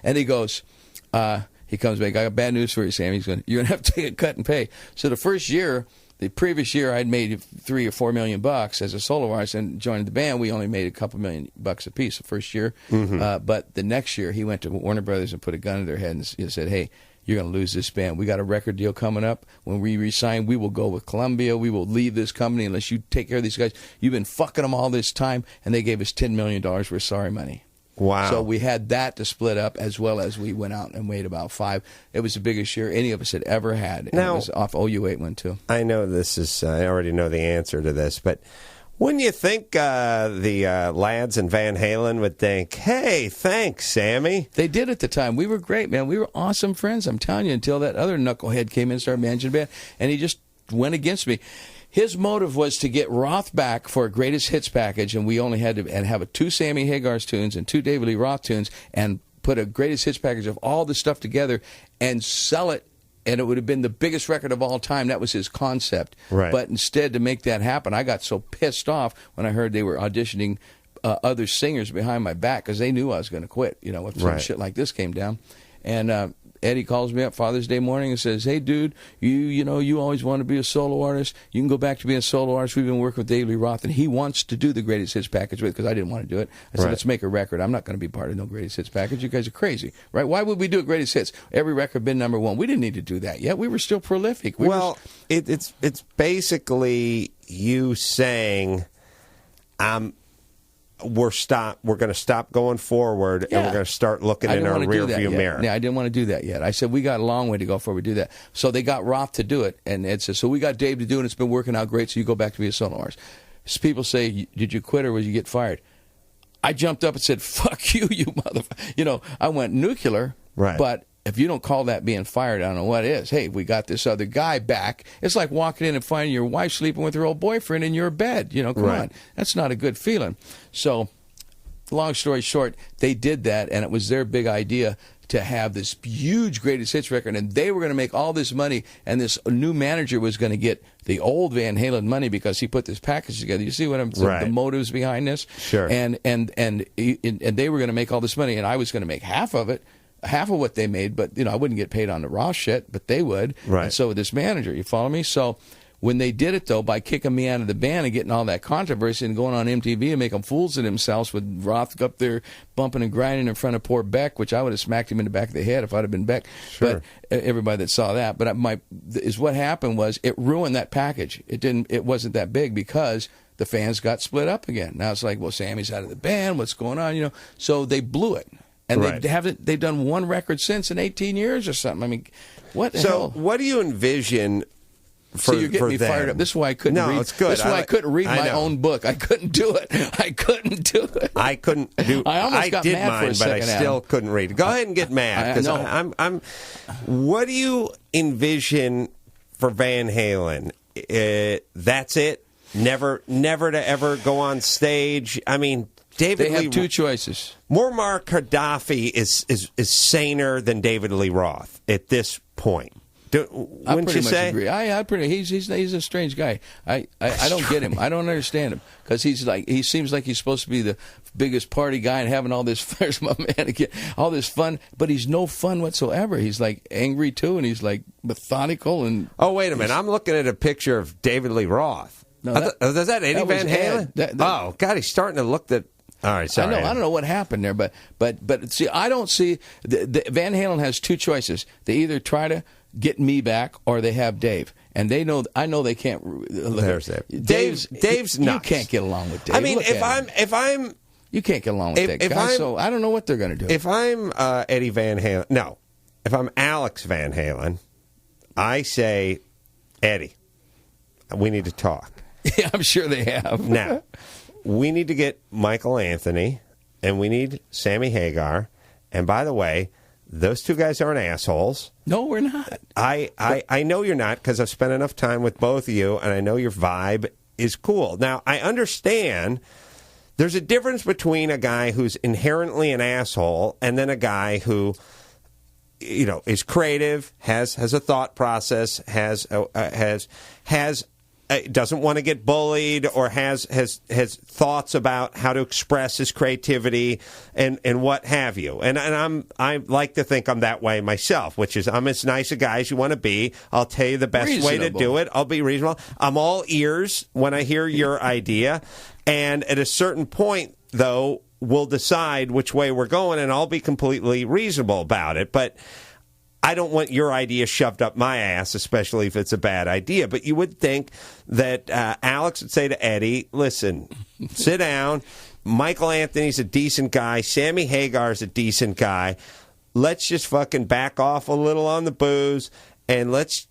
And he goes, he comes back, I got bad news for you, Sam. He's going, you're going to have to take a cut and pay. So the previous year, I'd made $3 or $4 million as a solo artist, and joining the band, we only made a couple $1 million a piece the first year. But the next year, he went to Warner Brothers and put a gun to their head and said, hey, you're going to lose this band. We got a record deal coming up. When we resign, we will go with Columbia. We will leave this company unless you take care of these guys. You've been fucking them all this time. And they gave us $10 million worth of sorry money. Wow. So we had that to split up, as well as we went out and made about 5. It was the biggest year any of us had ever had. And now, it was off OU8 one, too. I know this is, I already know the answer to this, but wouldn't you think the lads in Van Halen would think, hey, thanks, Sammy? They did at the time. We were great, man. We were awesome friends, I'm telling you, until that other knucklehead came in and started managing the band, and he just went against me. His motive was to get Roth back for a greatest hits package, and we only had to have 2 Sammy Hagar's tunes and 2 David Lee Roth tunes, and put a greatest hits package of all this stuff together and sell it, and it would have been the biggest record of all time. That was his concept. Right. But instead, to make that happen, I got so pissed off when I heard they were auditioning other singers behind my back, because they knew I was going to quit, if some shit like this came down. And Eddie calls me up Father's Day morning and says, hey, dude, you always want to be a solo artist. You can go back to being a solo artist. We've been working with David Lee Roth, and he wants to do the greatest hits package with, because I didn't want to do it. I said, let's make a record. I'm not going to be part of no greatest hits package. You guys are crazy, right? Why would we do a greatest hits? Every record been number 1. We didn't need to do that yet. We were still prolific. It's basically you saying, we're going to stop going forward, and we're going to start looking in our rearview mirror. Yeah, I didn't want to do that yet. I said, we got a long way to go before we do that. So they got Roth to do it, and Ed says, so we got Dave to do it, and it's been working out great, so you go back to be a solo artist. So people say, did you quit or did you get fired? I jumped up and said, fuck you, you motherfucker. I went nuclear, but if you don't call that being fired, I don't know what is. Hey, we got this other guy back. It's like walking in and finding your wife sleeping with her old boyfriend in your bed. Come on. That's not a good feeling. So, long story short, they did that, and it was their big idea to have this huge greatest hits record, and they were going to make all this money, and this new manager was going to get the old Van Halen money because he put this package together. You see what I'm saying? The motives behind this? Sure. And they were going to make all this money, and I was going to make half of it. Half of what they made, but I wouldn't get paid on the raw shit, but they would. Right. And so with this manager, you follow me? So when they did it, though, by kicking me out of the band and getting all that controversy and going on MTV and making fools of themselves with Roth up there bumping and grinding in front of poor Beck, which I would have smacked him in the back of the head if I'd have been Beck. Sure. But everybody that saw that. But what happened was it ruined that package. It wasn't that big because the fans got split up again. Now it's like, well, Sammy's out of the band. What's going on? So they blew it. And they've done one record since in 18 years or something. I mean, what the hell? So what do you envision for you're getting me them? Fired up. This is why I couldn't read. No, it's good. This is why I couldn't read my own book. I couldn't do it. I couldn't do. I almost got did mad mine, for a second, but I still couldn't read. Go ahead and get mad, because I'm. What do you envision for Van Halen? That's it. Never to ever go on stage. I mean, David Lee. They have 2 choices. Muammar Gaddafi is saner than David Lee Roth at this point. Wouldn't you say? I pretty much agree. He's a strange guy. I don't get him. I don't understand him, because he seems like he's supposed to be the biggest party guy and having all this. There's my man again, all this fun, but he's no fun whatsoever. He's like angry too, and he's like methodical. And oh, wait a minute, I'm looking at a picture of David Lee Roth. No, is that Eddie Van Halen? Oh God, he's starting to look that. All right, sorry. I don't know what happened there, but see, I don't see the Van Halen has 2 choices. They either try to get me back, or they have Dave, and I know they can't. There's Dave. Dave's nuts. You can't get along with Dave. I mean, if I'm, you can't get along with that guy. So I don't know what they're going to do. If I'm Eddie Van Halen, no. If I'm Alex Van Halen, I say, Eddie, we need to talk. Yeah, I'm sure they have. Now, we need to get Michael Anthony, and we need Sammy Hagar. And by the way, those 2 guys aren't assholes. No, we're not. I know you're not, because I've spent enough time with both of you, and I know your vibe is cool. Now, I understand there's a difference between a guy who's inherently an asshole and then a guy who, is creative, has a thought process, has doesn't want to get bullied or has thoughts about how to express his creativity and what have you. And I like to think I'm that way myself, which is I'm as nice a guy as you want to be. I'll tell you the best way to do it. I'll be reasonable. I'm all ears when I hear your idea. And at a certain point, though, we'll decide which way we're going, and I'll be completely reasonable about it. But I don't want your idea shoved up my ass, especially if it's a bad idea. But you would think that Alex would say to Eddie, listen, sit down. Michael Anthony's a decent guy. Sammy Hagar's a decent guy. Let's just fucking back off a little on the booze, and let's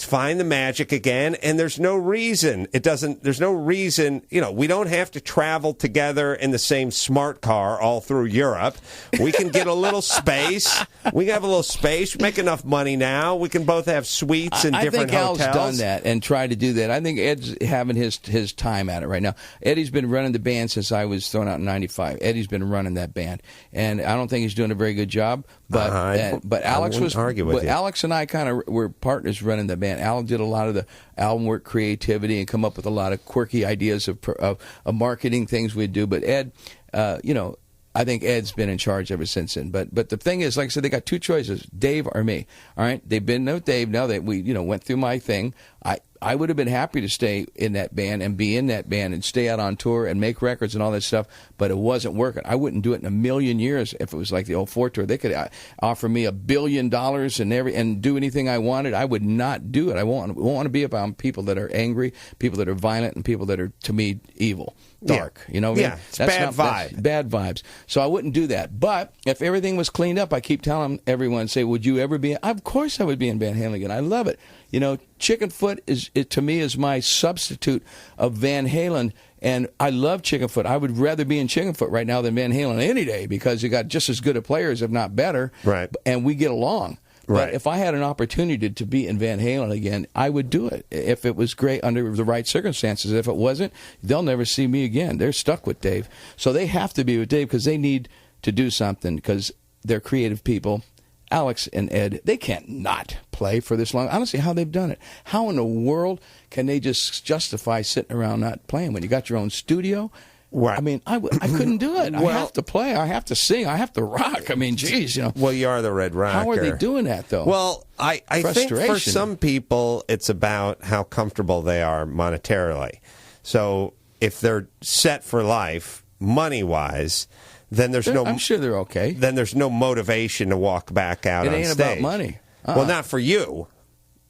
find the magic again. And there's no reason there's no reason, we don't have to travel together in the same smart car all through Europe. We can get a little space. We can have a little space. We make enough money now. We can both have suites in different hotels. I think Al's done that and tried to do that. I think Ed's having his time at it right now. Eddie's been running the band since I was thrown out in '95. Eddie's been running that band, and I don't think he's doing a very good job. But Alex was. Alex and I kind of were partners running the band. Al did a lot of the album work, creativity, and come up with a lot of quirky ideas of marketing things we'd do. But Ed, I think Ed's been in charge ever since then. But the thing is, like I said, they got two choices: Dave or me. All right, they've been with Dave now that we went through my thing. I would have been happy to stay in that band and be in that band and stay out on tour and make records and all that stuff, but it wasn't working. I wouldn't do it in a million years if it was like the old Four tour. They could offer me $1 billion and do anything I wanted. I would not do it. I won't want to be about people that are angry, people that are violent, and people that are, to me, evil. Dark, Yeah, it's bad vibes. Bad vibes. So I wouldn't do that. But if everything was cleaned up, I keep telling everyone, would you ever be? Of course I would be in Van Halen again. I love it. Chickenfoot to me is my substitute of Van Halen, and I love Chickenfoot. I would rather be in Chickenfoot right now than Van Halen any day because you got just as good of players, if not better, right? And we get along. Right. But if I had an opportunity to be in Van Halen again, I would do it if it was great under the right circumstances. If it wasn't, they'll never see me again. They're stuck with Dave. So they have to be with Dave because they need to do something because they're creative people. Alex and Ed, they can't not play for this long. I don't see how they've done it. How in the world can they just justify sitting around not playing when you got your own studio? Right. I mean, I couldn't do it. I have to play. I have to sing. I have to rock. I mean, geez, Well, you are the Red Rocker. How are they doing that, though? Well, I think for some people, it's about how comfortable they are monetarily. So if they're set for life, money-wise, then I'm sure they're okay. Then there's no motivation to walk back out on stage. It ain't about money. Well, not for you.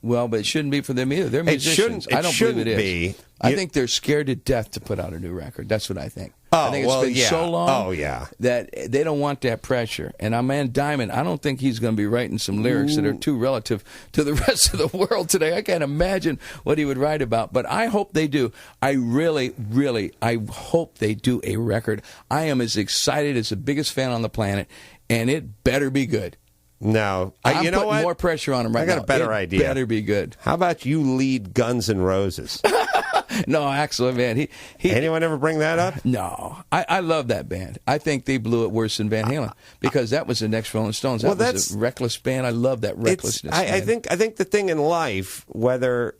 Well, but it shouldn't be for them either. They're musicians. I don't believe it is. I think they're scared to death to put out a new record. That's what I think. I think it's been so long that they don't want that pressure. And our man Diamond, I don't think he's going to be writing some lyrics that are too relative to the rest of the world today. I can't imagine what he would write about. But I hope they do. I really, really, I hope they do a record. I am as excited as the biggest fan on the planet, and it better be good. No, I'm putting more pressure on him right now. I got a better idea. Better be good. How about you lead Guns N' Roses? No, actually, man. He Anyone ever bring that up? No. I love that band. I think they blew it worse than Van Halen because that was the next Rolling Stones. That was a reckless band. I love that recklessness. I think the thing in life, whether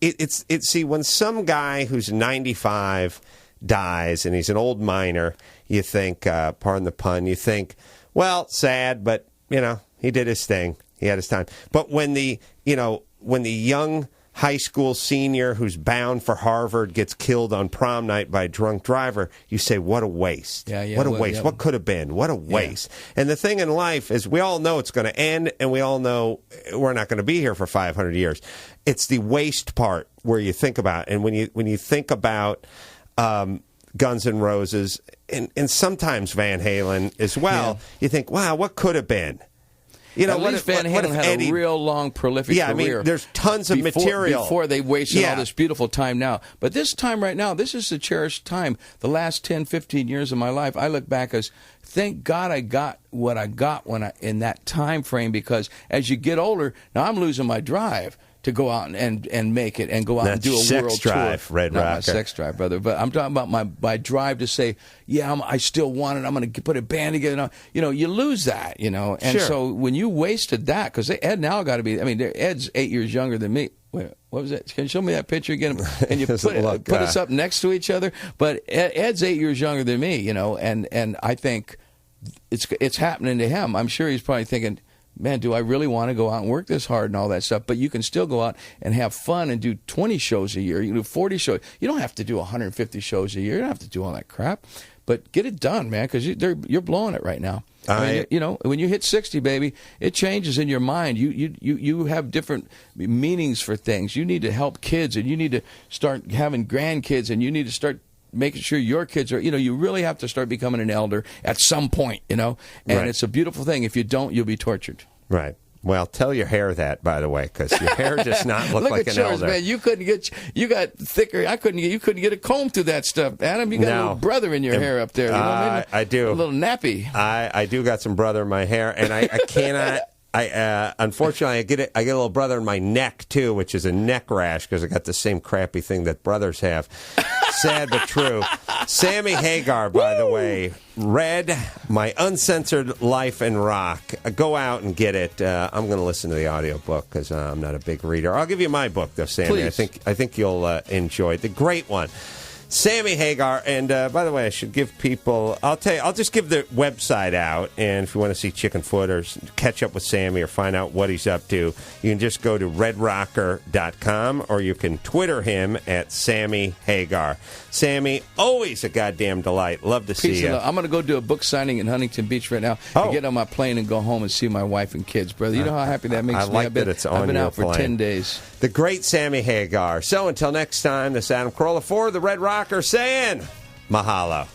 see, when some guy who's 95 dies and he's an old miner, you think, pardon the pun, you think, well, sad, but he did his thing. He had his time. But when the young high school senior who's bound for Harvard gets killed on prom night by a drunk driver, you say, what a waste. What a waste. What could have been? What a waste. Yeah. And the thing in life is we all know it's going to end, and we all know we're not going to be here for 500 years. It's the waste part where you think about it. And when you think about Guns N' Roses and sometimes Van Halen as well, you think, wow, what could have been? At least Van Halen had a real long, prolific career. I mean, there's tons of material. Before they wasted all this beautiful time now. But this time right now, this is the cherished time. The last 10, 15 years of my life, I look back as, thank God I got what I got in that time frame, because as you get older, now I'm losing my drive to go out and make it and go out and do a world drive, tour. Red Not Rocker. my sex drive, brother. But I'm talking about my drive to say, I still want it. I'm going to put a band together. You lose that, And so when you wasted that, because Ed now got to be, Ed's 8 years younger than me. Wait, what was that? Can you show me that picture again? And you put us up next to each other. But Ed's 8 years younger than me, and I think it's happening to him. I'm sure he's probably thinking, man, do I really want to go out and work this hard and all that stuff? But you can still go out and have fun and do 20 shows a year. You can do 40 shows. You don't have to do 150 shows a year. You don't have to do all that crap. But get it done, man, because you're blowing it right now. I mean, when you hit 60, baby, it changes in your mind. You have different meanings for things. You need to help kids, and you need to start having grandkids, and you need to start making sure your kids are, you really have to start becoming an elder at some point, and right. It's a beautiful thing. If you don't, you'll be tortured. Right. Well, tell your hair that, by the way, because your hair does not look like an elder. Man, you got thicker. You couldn't get a comb through that stuff, Adam. You got a little brother in your hair up there. I do. A little nappy. I do got some brother in my hair, and I cannot. Unfortunately, I get a little brother in my neck too, which is a neck rash because I got the same crappy thing that brothers have. Sad but true. Sammy Hagar, by the way, read My Uncensored Life in Rock. Go out and get it. I'm going to listen to the audiobook because I'm not a big reader. I'll give you my book, though, Sammy. Please. I think you'll enjoy it. The great one. Sammy Hagar, and by the way, I should give people, I'll just give the website out, and if you want to see Chickenfoot or catch up with Sammy or find out what he's up to, you can just go to redrocker.com, or you can Twitter him at Sammy Hagar. Sammy, always a goddamn delight. Love to see you. I'm going to go do a book signing in Huntington Beach right now and get on my plane and go home and see my wife and kids, brother. You know how happy that makes me? I've been out for 10 days. The great Sammy Hagar. So until next time, this is Adam Carolla for the Red Rocker saying mahalo.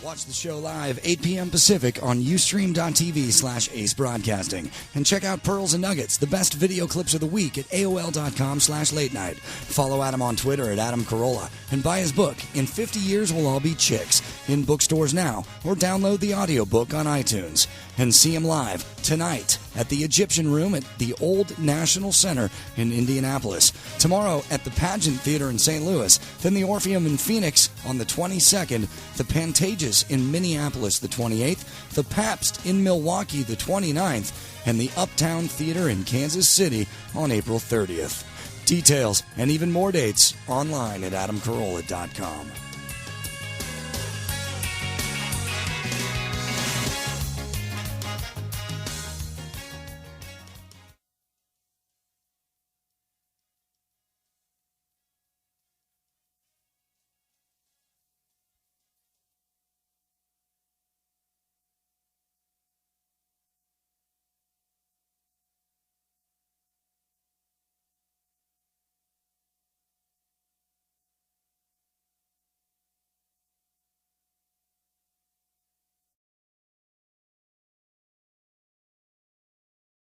Watch the show live 8 p.m. Pacific on ustream.tv/Ace Broadcasting. And check out Pearls and Nuggets, the best video clips of the week at AOL.com/late night. Follow Adam on Twitter at Adam Carolla. And buy his book, In 50 Years We'll All Be Chicks, in bookstores now, or download the audiobook on iTunes. And see him live tonight at the Egyptian Room at the Old National Center in Indianapolis. Tomorrow at the Pageant Theater in St. Louis. Then the Orpheum in Phoenix on the 22nd. The Pantages in Minneapolis the 28th. The Pabst in Milwaukee the 29th. And the Uptown Theater in Kansas City on April 30th. Details and even more dates online at adamcarolla.com.